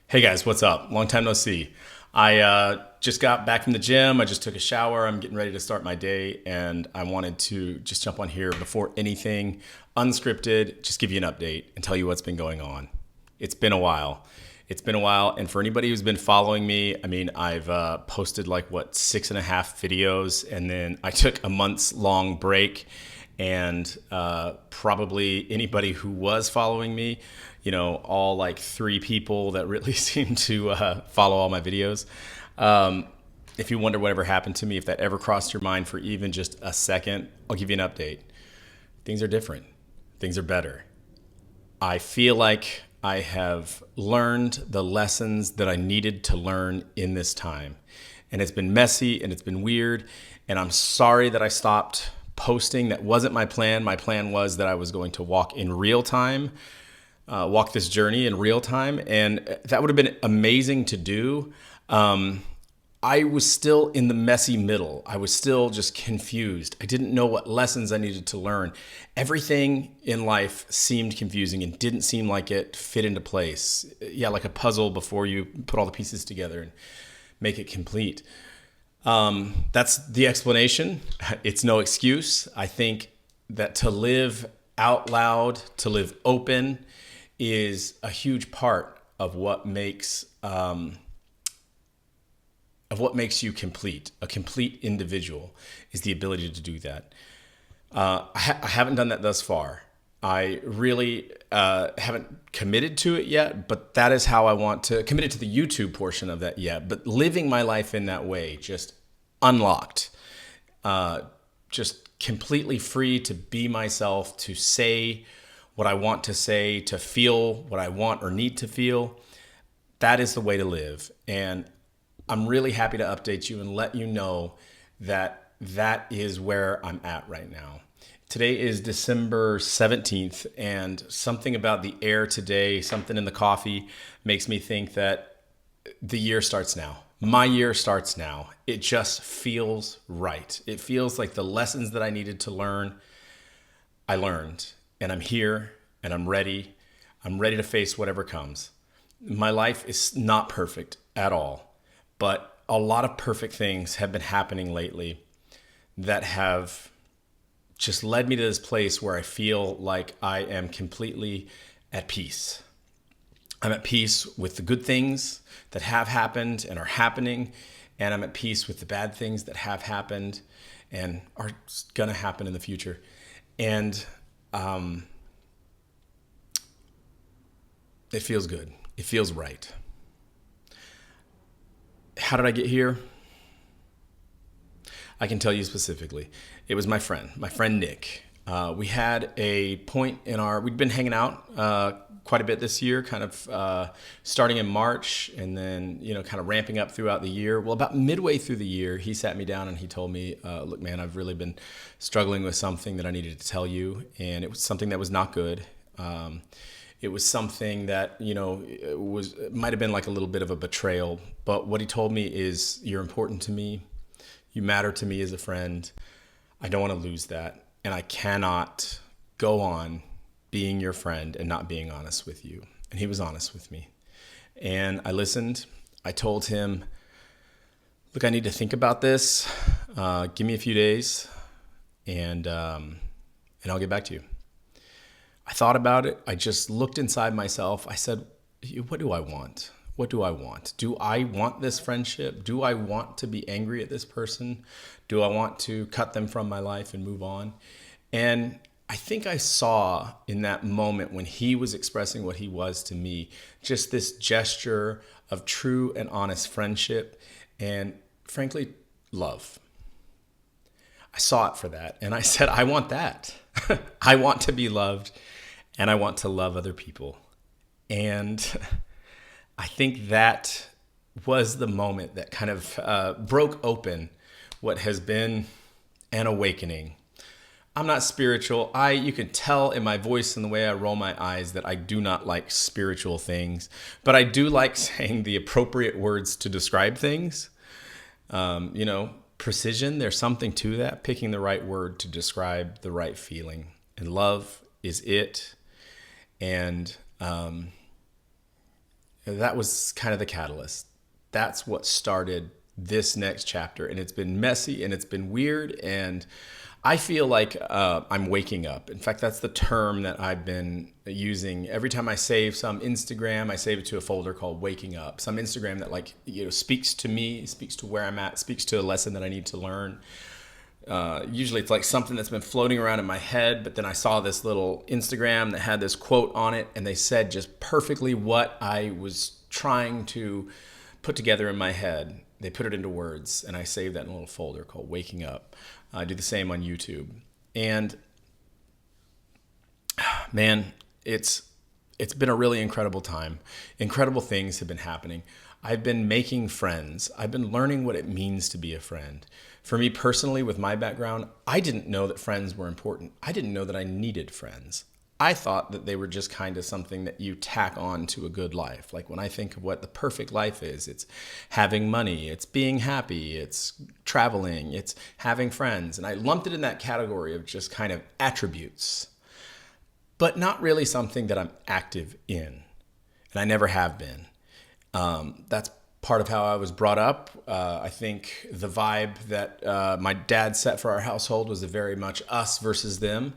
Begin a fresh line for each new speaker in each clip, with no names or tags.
Hey guys, what's up? Long time no see. I just got back from the gym. I just took a shower. I'm getting ready to start my day, and I wanted to just jump on here before anything, unscripted, just give you an update and tell you what's been going on. It's been a while. It's been a while, and for anybody who's been following me, I mean, I've posted like what 6.5 videos, and then I took a month's long break, and probably anybody who was following me, all like three people that really seem to follow all my videos. If you wonder whatever happened to me, if that ever crossed your mind for even just a second, I'll give you an update. Things are different. Things are better. I feel like I have learned the lessons that I needed to learn in this time. And it's been messy and it's been weird. And I'm sorry that I stopped posting. That wasn't my plan. My plan was that I was going to walk in real time, walk this journey in real time. And that would have been amazing to do. I was still in the messy middle. I was still just confused. I didn't know what lessons I needed to learn. Everything in life seemed confusing and didn't seem like it fit into place. Yeah, like a puzzle before you put all the pieces together and make it complete. That's the explanation. It's no excuse. I think that to live out loud, to live open, is a huge part of what makes you complete. A complete individual is the ability to do that. I haven't done that thus far. I really haven't committed to it yet, but that is how I want to committed to the YouTube portion of that yet. But living my life in that way, just unlocked, just completely free to be myself, to say what I want to say, to feel what I want or need to feel. That is the way to live. And I'm really happy to update you and let you know that that is where I'm at right now. Today is December 17th, and something about the air today, something in the coffee, makes me think that the year starts now. My year starts now. It just feels right. It feels like the lessons that I needed to learn, I learned, and I'm here and I'm ready. I'm ready to face whatever comes. My life is not perfect at all, but a lot of perfect things have been happening lately that have just led me to this place where I feel like I am completely at peace. I'm at peace with the good things that have happened and are happening, and I'm at peace with the bad things that have happened and are going to happen in the future. And it feels good. It feels right. How did I get here? I can tell you specifically. It was my friend Nick. We had a point we'd been hanging out quite a bit this year, kind of starting in March and then, kind of ramping up throughout the year. Well, about midway through the year, he sat me down and he told me, look, man, I've really been struggling with something that I needed to tell you. And it was something that was not good. It was something that, might have been like a little bit of a betrayal. But what he told me is, you're important to me. You matter to me as a friend. I don't want to lose that. And I cannot go on being your friend and not being honest with you. And he was honest with me. And I listened. I told him, look, I need to think about this. Give me a few days and I'll get back to you. I thought about it. I just looked inside myself. I said, what do I want? What do I want? Do I want this friendship? Do I want to be angry at this person? Do I want to cut them from my life and move on? And I think I saw in that moment when he was expressing what he was to me, just this gesture of true and honest friendship and, frankly, love. I saw it for that. And I said, I want that. I want to be loved and I want to love other people. And I think that was the moment that kind of broke open what has been an awakening. I'm not spiritual. You can tell in my voice and the way I roll my eyes that I do not like spiritual things, but I do like saying the appropriate words to describe things. Precision, there's something to that, picking the right word to describe the right feeling. And love is it. And that was kind of the catalyst. That's what started this next chapter. And it's been messy and it's been weird. And I feel like I'm waking up. In fact, that's the term that I've been using. Every time I save some Instagram, I save it to a folder called Waking Up. Some Instagram that speaks to me, speaks to where I'm at, speaks to a lesson that I need to learn. Usually it's like something that's been floating around in my head, but then I saw this little Instagram that had this quote on it, and they said just perfectly what I was trying to put together in my head. They put it into words, and I saved that in a little folder called Waking Up. I do the same on YouTube. And man, it's been a really incredible time. Incredible things have been happening. I've been making friends. I've been learning what it means to be a friend. For me personally, with my background, I didn't know that friends were important. I didn't know that I needed friends. I thought that they were just kind of something that you tack on to a good life. Like when I think of what the perfect life is, it's having money, it's being happy, it's traveling, it's having friends. And I lumped it in that category of just kind of attributes, but not really something that I'm active in. And I never have been. That's part of how I was brought up. I think the vibe that my dad set for our household was a very much us versus them.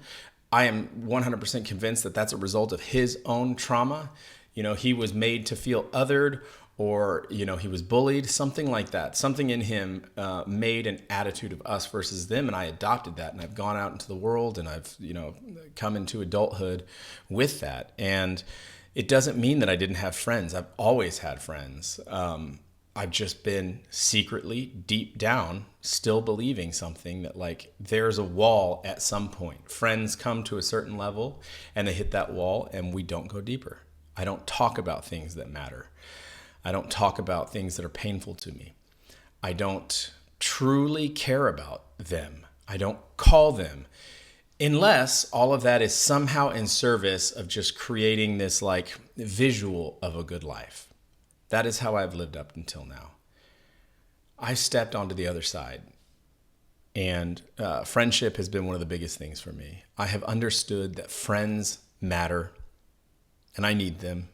I am 100% convinced that that's a result of his own trauma. He was made to feel othered, or, he was bullied, something like that. Something in him made an attitude of us versus them, and I adopted that, and I've gone out into the world, and I've, come into adulthood with that. And it doesn't mean that I didn't have friends. I've always had friends. I've just been secretly, deep down, still believing something that there's a wall at some point. Friends come to a certain level and they hit that wall and we don't go deeper. I don't talk about things that matter. I don't talk about things that are painful to me. I don't truly care about them. I don't call them. Unless all of that is somehow in service of just creating this visual of a good life. That is how I've lived up until now. I stepped onto the other side, and friendship has been one of the biggest things for me. I have understood that friends matter, and I need them.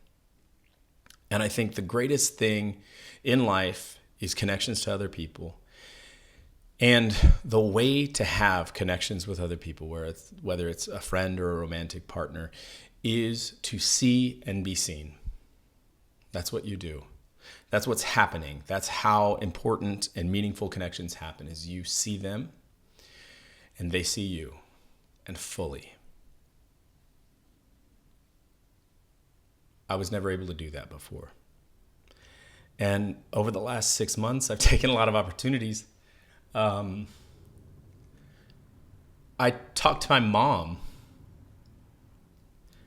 And I think the greatest thing in life is connections to other people. And the way to have connections with other people, whether it's a friend or a romantic partner, is to see and be seen. That's what you do. That's what's happening. That's how important and meaningful connections happen, is you see them and they see you, and fully. I was never able to do that before. And over the last 6 months, I've taken a lot of opportunities. I talked to my mom.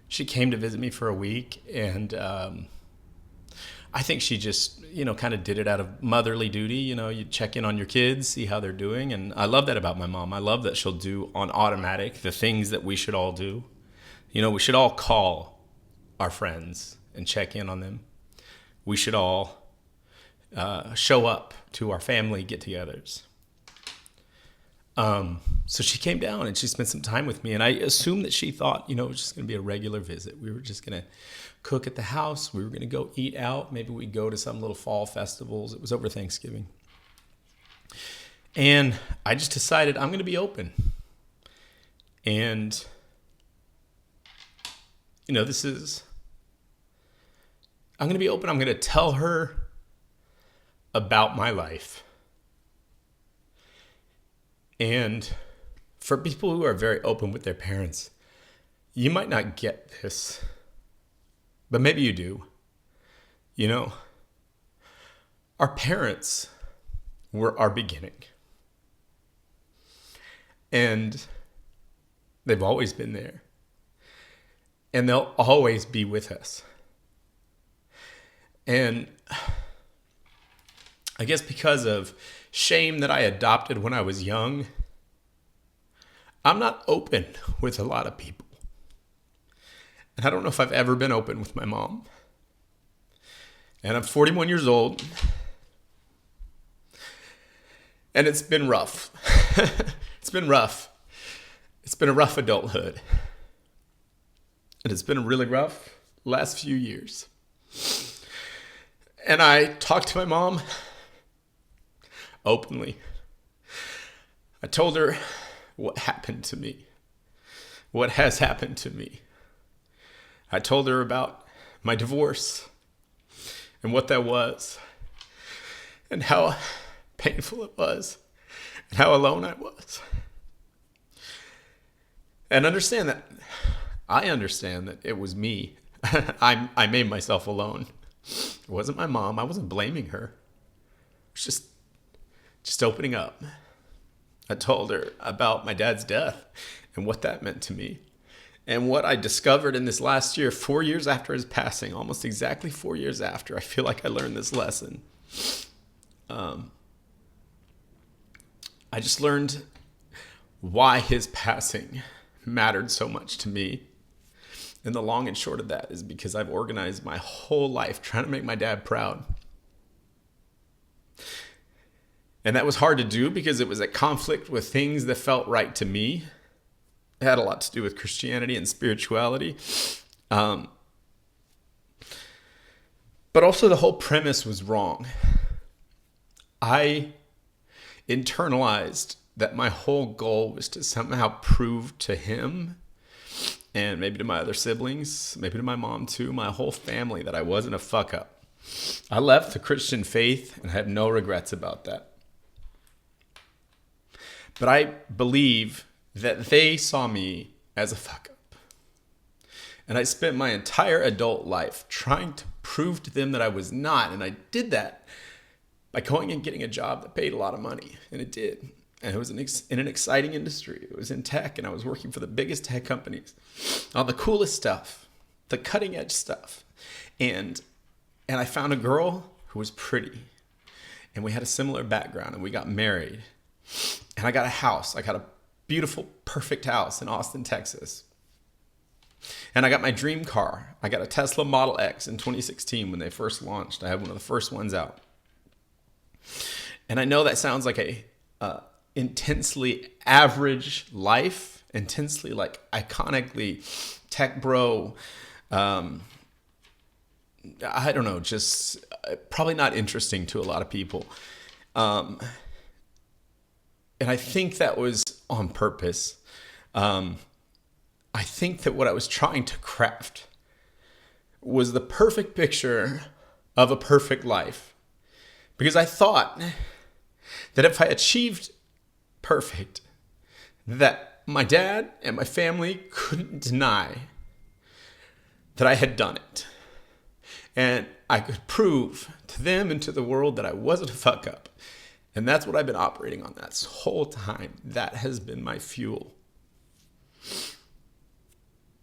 She came to visit me for a week, and I think she just, kind of did it out of motherly duty. You check in on your kids, see how they're doing. And I love that about my mom. I love that she'll do on automatic the things that we should all do. We should all call our friends and check in on them. We should all show up to our family get-togethers. So she came down and she spent some time with me, and I assumed that she thought, it was just going to be a regular visit. We were just going to cook at the house. We were going to go eat out. Maybe we'd go to some little fall festivals. It was over Thanksgiving. And I just decided I'm going to be open. And, I'm going to be open. I'm going to tell her about my life. And for people who are very open with their parents, you might not get this, but maybe you do. Our parents were our beginning. And they've always been there. And they'll always be with us. And I guess because of shame that I adopted when I was young, I'm not open with a lot of people. And I don't know if I've ever been open with my mom. And I'm 41 years old. And it's been rough. It's been rough. It's been a rough adulthood. And it's been really rough last few years. And I talked to my mom openly. I told her what happened to me, what has happened to me. I told her about my divorce and what that was, and how painful it was, and how alone I was. And I understand that it was me. I made myself alone. It wasn't my mom. I wasn't blaming her. It was just opening up. I told her about my dad's death and what that meant to me. And what I discovered in this last year, 4 years after his passing, almost exactly 4 years after, I feel like I learned this lesson. I just learned why his passing mattered so much to me. And the long and short of that is because I've organized my whole life trying to make my dad proud. And that was hard to do because it was at conflict with things that felt right to me. It had a lot to do with Christianity and spirituality. But also the whole premise was wrong. I internalized that my whole goal was to somehow prove to him, and maybe to my other siblings, maybe to my mom too, my whole family, that I wasn't a fuck up. I left the Christian faith and I have no regrets about that. But I believe that they saw me as a fuck up. And I spent my entire adult life trying to prove to them that I was not. And I did that by going and getting a job that paid a lot of money. And it did. And it was in an exciting industry. It was in tech, and I was working for the biggest tech companies. All the coolest stuff, the cutting edge stuff. And I found a girl who was pretty. And we had a similar background, and we got married. And I got a house. I got a beautiful, perfect house in Austin, Texas. And I got my dream car. I got a Tesla Model X in 2016 when they first launched. I had one of the first ones out. And I know that sounds like a intensely average life, intensely like iconically tech bro. I don't know, just probably not interesting to a lot of people. And I think that was on purpose. I think that what I was trying to craft was the perfect picture of a perfect life. Because I thought that if I achieved perfect, that my dad and my family couldn't deny that I had done it. And I could prove to them and to the world that I wasn't a fuck up. And that's what I've been operating on this whole time. That has been my fuel.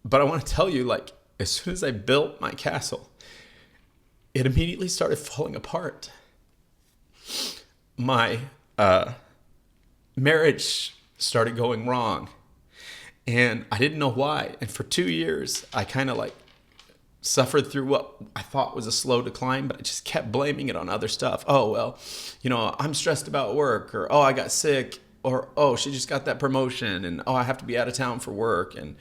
But I want to tell you, like, as soon as I built my castle, it immediately started falling apart. My marriage started going wrong. And I didn't know why. And for 2 years, I kind of like suffered through what I thought was a slow decline, but I just kept blaming it on other stuff. Oh, well, I'm stressed about work, or, oh, I got sick, or, oh, she just got that promotion, and, oh, I have to be out of town for work. And,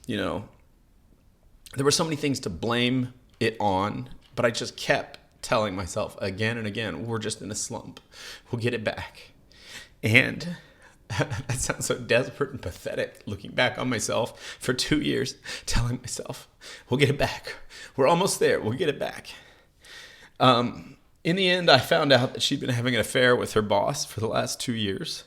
there were so many things to blame it on, but I just kept telling myself again and again, we're just in a slump. We'll get it back. And that sounds so desperate and pathetic, looking back on myself for 2 years, telling myself, we'll get it back. We're almost there. We'll get it back. In the end, I found out that she'd been having an affair with her boss for the last 2 years.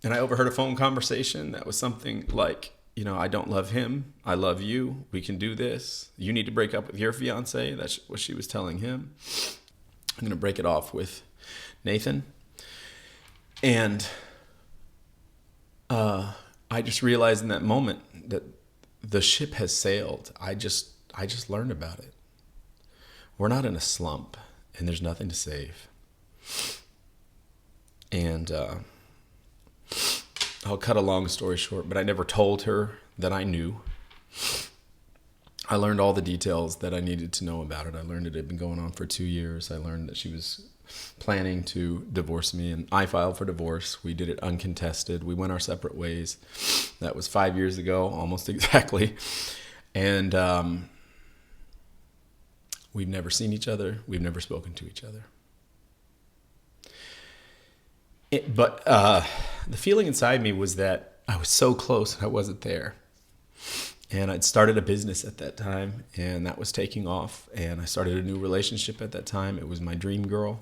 And I overheard a phone conversation that was something like, I don't love him. I love you. We can do this. You need to break up with your fiance. That's what she was telling him. I'm going to break it off with Nathan. And I just realized in that moment that the ship has sailed. I just learned about it. We're not in a slump, and there's nothing to save. And I'll cut a long story short, but I never told her that I knew. I learned all the details that I needed to know about it. I learned it had been going on for 2 years. I learned that she was planning to divorce me, and I filed for divorce. We did it uncontested. We went our separate ways. That was 5 years ago, almost exactly. And We've never seen each other. We've never spoken to each other. But the feeling inside me was that I was so close and I wasn't there. And I'd started a business at that time, and that was taking off. And I started a new relationship at that time. It was my dream girl.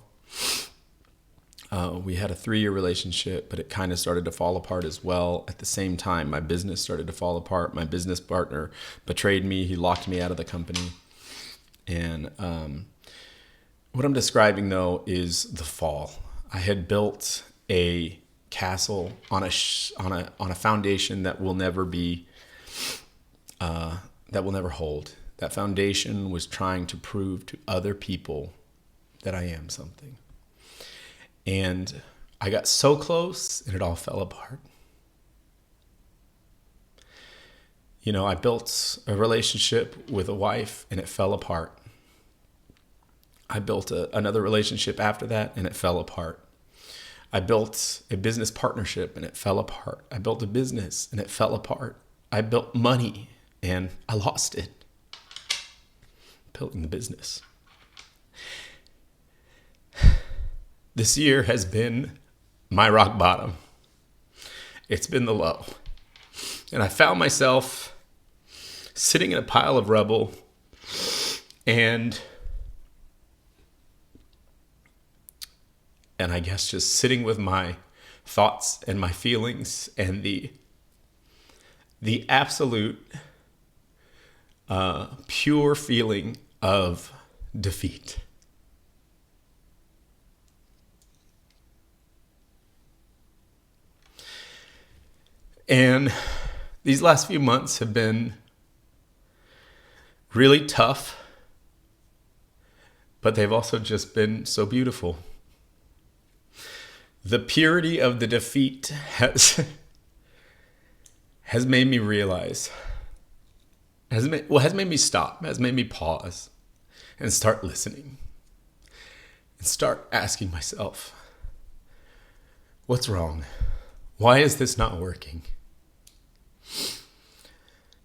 We had a 3-year relationship, but it kind of started to fall apart as well. At the same time, my business started to fall apart. My business partner betrayed me. He locked me out of the company. And what I'm describing, though, is the fall. I had built a castle on a foundation that will never be that will never hold. That foundation was trying to prove to other people that I am something. And I got so close and it all fell apart. You know, I built a relationship with a wife and it fell apart. I built another relationship after that and it fell apart. I built a business partnership and it fell apart. I built a business and it fell apart. I built money and I lost it. Building the business. This year has been my rock bottom. It's been the low. And I found myself sitting in a pile of rubble and I guess just sitting with my thoughts and my feelings and the absolute pure feeling of defeat. And these last few months have been really tough, but they've also just been so beautiful. The purity of the defeat has made me realize, has made me stop, has made me pause and start listening and start asking myself, what's wrong? Why is this not working?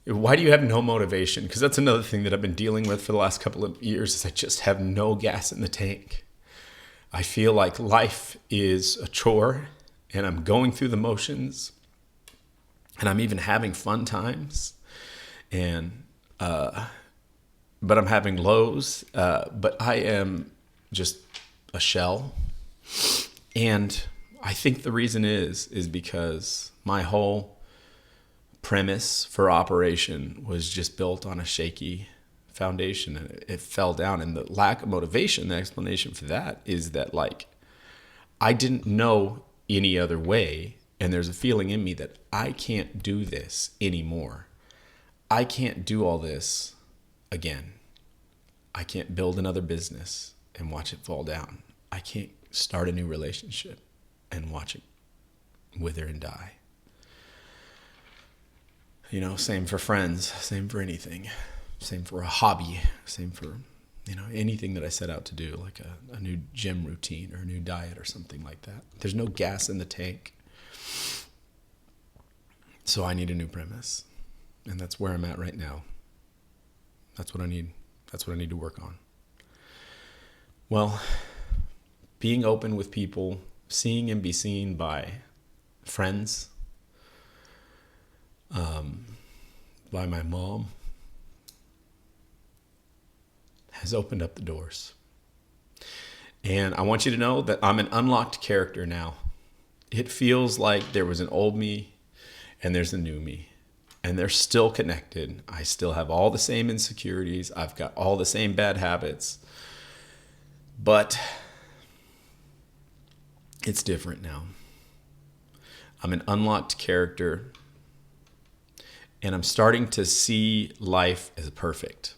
Why do you have no motivation? Because that's another thing that I've been dealing with for the last couple of years is I just have no gas in the tank. I feel like life is a chore and I'm going through the motions and I'm even having fun times and but I'm having lows, but I am just a shell. And I think the reason is because my whole premise for operation was just built on a shaky foundation and it fell down. And the lack of motivation, the explanation for that is that like I didn't know any other way, and there's a feeling in me that I can't do this anymore. I can't do all this again. I can't build another business and watch it fall down. I can't start a new relationship and watch it wither and die. You know, same for friends, same for anything, same for a hobby, same for, you know, anything that I set out to do, like a new gym routine or a new diet or something like that. There's no gas in the tank. So I need a new premise. And that's where I'm at right now. That's what I need. That's what I need to work on. Well, being open with people, seeing and be seen by friends, by my mom, has opened up the doors. And I want you to know that I'm an unlocked character now. It feels like there was an old me and there's a new me. And they're still connected. I still have all the same insecurities. I've got all the same bad habits. But it's different now. I'm an unlocked character. And I'm starting to see life as perfect.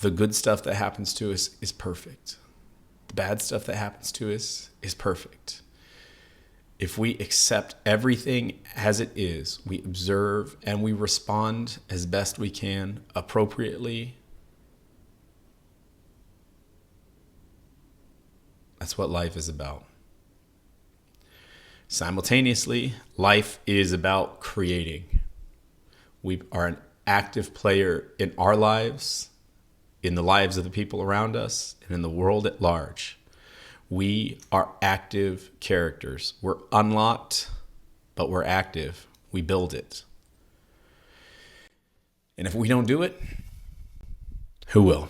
The good stuff that happens to us is perfect. The bad stuff that happens to us is perfect. If we accept everything as it is, we observe and we respond as best we can appropriately, that's what life is about. Simultaneously, life is about creating. We are an active player in our lives, in the lives of the people around us and in the world at large. We are active characters. We're unlocked, but we're active. We build it. And if we don't do it, who will?